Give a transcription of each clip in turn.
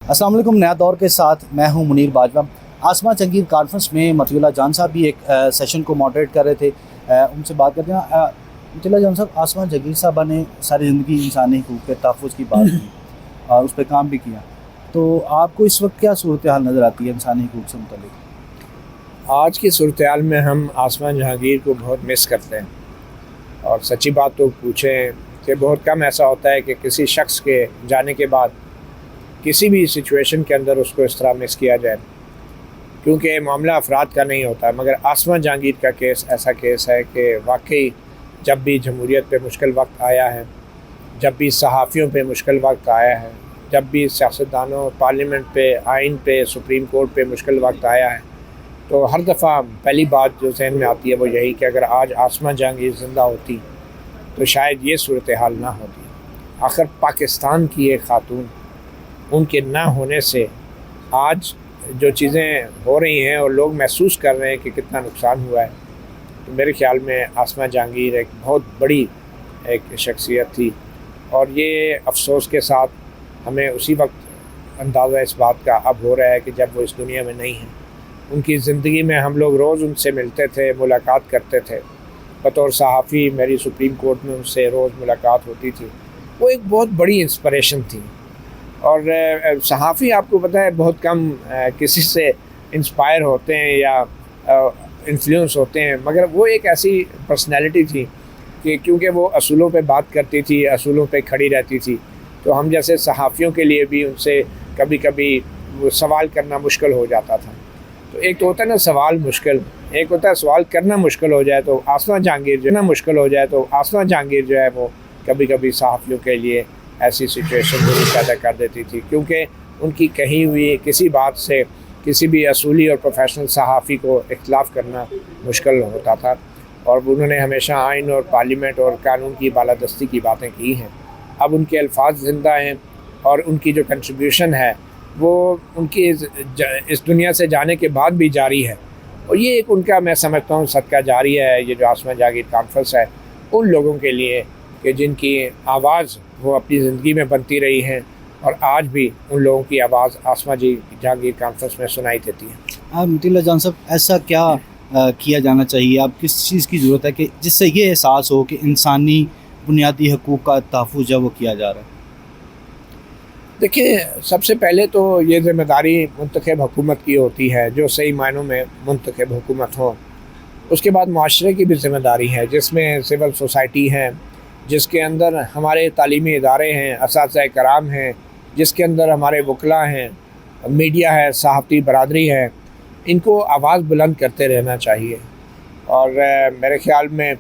السلام علیکم، نیا دور کے ساتھ میں ہوں منیر باجوہ۔ آسما جہانگیر کانفرنس میں مطیع اللہ جان صاحب بھی ایک سیشن کو ماڈریٹ کر رہے تھے، ان سے بات کرتے ہیں۔ مطیع اللہ جان صاحب، آسما جہانگیر صاحبہ نے ساری زندگی انسانی حقوق کے تحفظ کی بات کی اور اس پہ کام بھی کیا، تو آپ کو اس وقت کیا صورتحال نظر آتی ہے انسانی حقوق سے متعلق؟ آج کی صورتحال میں ہم آسما جہانگیر کو بہت مس کرتے ہیں، اور سچی بات تو پوچھیں کہ بہت کم ایسا ہوتا ہے کہ کسی شخص کے جانے کے بعد کسی بھی سچویشن کے اندر اس کو اس طرح مس کیا جائے، کیونکہ معاملہ افراد کا نہیں ہوتا، مگر آسما جہانگیر کا کیس ایسا کیس ہے کہ واقعی جب بھی جمہوریت پہ مشکل وقت آیا ہے، جب بھی صحافیوں پہ مشکل وقت آیا ہے، جب بھی سیاستدانوں، پارلیمنٹ پہ، آئین پہ، سپریم کورٹ پہ مشکل وقت آیا ہے، تو ہر دفعہ پہلی بات جو ذہن میں آتی ہے وہ یہی کہ اگر آج آسما جہانگیر زندہ ہوتی تو شاید یہ صورتحال نہ ہوتی۔ آخر پاکستان کی ایک خاتون، ان کے نہ ہونے سے آج جو چیزیں ہو رہی ہیں اور لوگ محسوس کر رہے ہیں کہ کتنا نقصان ہوا ہے، تو میرے خیال میں آسما جہانگیر ایک بہت بڑی ایک شخصیت تھی، اور یہ افسوس کے ساتھ ہمیں اسی وقت اندازہ اس بات کا اب ہو رہا ہے کہ جب وہ اس دنیا میں نہیں ہیں۔ ان کی زندگی میں ہم لوگ روز ان سے ملتے تھے، ملاقات کرتے تھے، بطور صحافی میری سپریم کورٹ میں ان سے روز ملاقات ہوتی تھی۔ وہ ایک بہت بڑی انسپریشن تھی، اور صحافی آپ کو پتہ ہے بہت کم کسی سے انسپائر ہوتے ہیں یا انفلوئنس ہوتے ہیں، مگر وہ ایک ایسی پرسنالٹی تھی کہ کیونکہ وہ اصولوں پہ بات کرتی تھی، اصولوں پہ کھڑی رہتی تھی، تو ہم جیسے صحافیوں کے لیے بھی ان سے کبھی کبھی سوال کرنا مشکل ہو جاتا تھا۔ تو ایک تو ہوتا ہے نا سوال مشکل، ایک ہوتا ہے سوال کرنا مشکل ہو جائے، تو آسما جہانگیر جو نا مشکل ہو جائے تو آسما جہانگیر جو ہے وہ کبھی کبھی صحافیوں کے لیے ایسی سچویشن ضرور پیدا کر دیتی تھی، کیونکہ ان کی کہی ہوئی کسی بات سے کسی بھی اصولی اور پروفیشنل صحافی کو اختلاف کرنا مشکل ہوتا تھا، اور انہوں نے ہمیشہ آئین اور پارلیمنٹ اور قانون کی بالادستی کی باتیں کی ہیں۔ اب ان کے الفاظ زندہ ہیں، اور ان کی جو کنٹریبیوشن ہے وہ ان کی اس دنیا سے جانے کے بعد بھی جاری ہے، اور یہ ایک ان کا میں سمجھتا ہوں صدقہ جاری ہے، یہ جو آسما جہانگیر کانفرنس ہے ان لوگوں کے لیے کہ جن کی آواز وہ اپنی زندگی میں بنتی رہی ہیں، اور آج بھی ان لوگوں کی آواز آسما جہانگیر کانفرنس میں سنائی دیتی ہے۔ مطیع اللہ جان صاحب، ایسا کیا کیا جانا چاہیے؟ آپ کس چیز کی ضرورت ہے کہ جس سے یہ احساس ہو کہ انسانی بنیادی حقوق کا تحفظ جو وہ کیا جا رہا ہے؟ دیکھیں، سب سے پہلے تو یہ ذمہ داری منتخب حکومت کی ہوتی ہے، جو صحیح معنوں میں منتخب حکومت ہو۔ اس کے بعد معاشرے کی بھی ذمہ داری ہے، جس میں سول سوسائٹی ہے، جس کے اندر ہمارے تعلیمی ادارے ہیں، اساتذہ کرام ہیں، جس کے اندر ہمارے وکلاء ہیں، میڈیا ہے، صحافتی برادری ہے، ان کو آواز بلند کرتے رہنا چاہیے۔ اور میرے خیال میں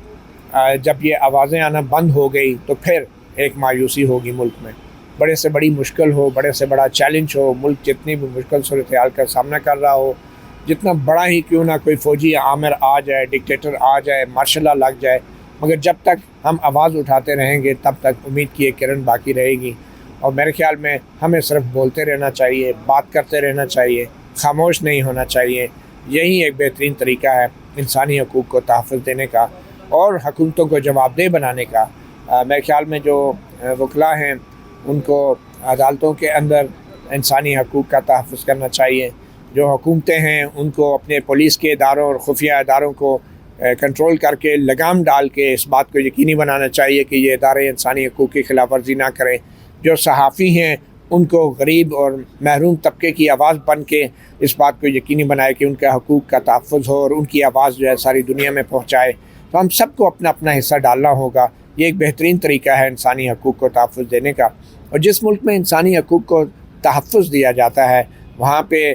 جب یہ آوازیں آنا بند ہو گئی تو پھر ایک مایوسی ہوگی ملک میں، بڑے سے بڑی مشکل ہو، بڑے سے بڑا چیلنج ہو، ملک جتنی بھی مشکل صورتحال کا سامنا کر رہا ہو، جتنا بڑا ہی کیوں نہ کوئی فوجی آمر آ جائے، ڈکٹیٹر آ جائے، مارشل لا لگ جائے، مگر جب تک ہم آواز اٹھاتے رہیں گے تب تک امید کی ایک کرن باقی رہے گی۔ اور میرے خیال میں ہمیں صرف بولتے رہنا چاہیے، بات کرتے رہنا چاہیے، خاموش نہیں ہونا چاہیے۔ یہی ایک بہترین طریقہ ہے انسانی حقوق کو تحفظ دینے کا اور حکومتوں کو جواب دہ بنانے کا۔ میرے خیال میں جو وکلاء ہیں ان کو عدالتوں کے اندر انسانی حقوق کا تحفظ کرنا چاہیے، جو حکومتیں ہیں ان کو اپنے پولیس کے اداروں اور خفیہ اداروں کو کنٹرول کر کے لگام ڈال کے اس بات کو یقینی بنانا چاہیے کہ یہ ادارے انسانی حقوق کی خلاف ورزی نہ کریں۔ جو صحافی ہیں ان کو غریب اور محروم طبقے کی آواز بن کے اس بات کو یقینی بنائے کہ ان کے حقوق کا تحفظ ہو، اور ان کی آواز جو ہے ساری دنیا میں پہنچائے۔ تو ہم سب کو اپنا اپنا حصہ ڈالنا ہوگا۔ یہ ایک بہترین طریقہ ہے انسانی حقوق کو تحفظ دینے کا، اور جس ملک میں انسانی حقوق کو تحفظ دیا جاتا ہے وہاں پہ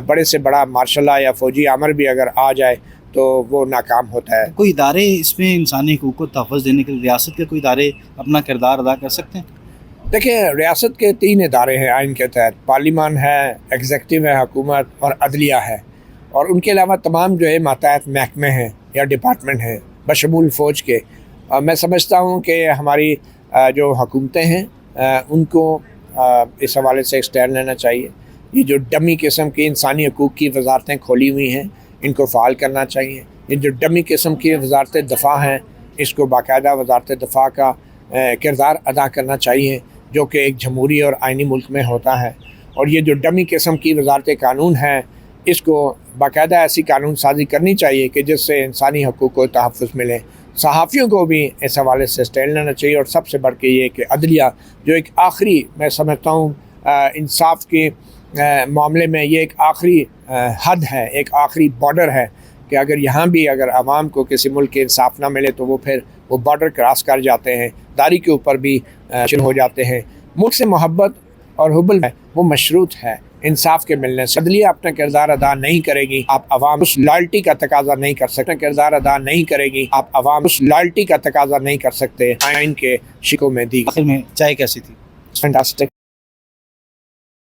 بڑے سے بڑا مارشل لا یا فوجی آمر بھی اگر آ جائے تو وہ ناکام ہوتا ہے۔ کوئی ادارے اس میں انسانی حقوق کو تحفظ دینے کے لیے ریاست کے کوئی ادارے اپنا کردار ادا کر سکتے ہیں؟ دیکھیں، ریاست کے 3 ادارے ہیں آئین کے تحت، پارلیمان ہے، ایگزیکٹو ہے حکومت، اور عدلیہ ہے، اور ان کے علاوہ تمام جو ہے ماتحت محکمے ہیں یا ڈپارٹمنٹ ہیں بشمول فوج کے۔ میں سمجھتا ہوں کہ ہماری جو حکومتیں ہیں ان کو اس حوالے سے اسٹینڈ لینا چاہیے۔ یہ جو ڈمی قسم کی انسانی حقوق کی وزارتیں کھولی ہوئی ہیں ان کو فعال کرنا چاہیے۔ یہ جو ڈمی قسم کی وزارت دفاع ہیں اس کو باقاعدہ وزارت دفاع کا کردار ادا کرنا چاہیے، جو کہ ایک جمہوری اور آئینی ملک میں ہوتا ہے۔ اور یہ جو ڈمی قسم کی وزارت قانون ہے اس کو باقاعدہ ایسی قانون سازی کرنی چاہیے کہ جس سے انسانی حقوق کو تحفظ ملے. صحافیوں کو بھی اس حوالے سے اسٹینڈ لینا چاہیے, اور سب سے بڑھ کے یہ کہ عدلیہ جو ایک آخری, میں سمجھتا ہوں انصاف کے معاملے میں یہ ایک آخری حد ہے, ایک آخری بارڈر ہے کہ اگر یہاں بھی اگر عوام کو کسی ملک کے انصاف نہ ملے تو وہ پھر وہ بارڈر کراس کر جاتے ہیں, داری کے اوپر بھی شروع ہو جاتے ہیں. ملک سے محبت اور حب ہے وہ مشروط ہے انصاف کے ملنے سے. عدلیہ اپنا کردار ادا نہیں کرے گی, آپ عوام اس لائلٹی کا تقاضا نہیں کر سکتے. کردار ادا نہیں کرے گی, آپ عوام اس لائلٹی کا تقاضا نہیں کر سکتے آئین کے شکوں میں دی. آخر میں چائے کیسی تھی؟ فینٹاسٹک.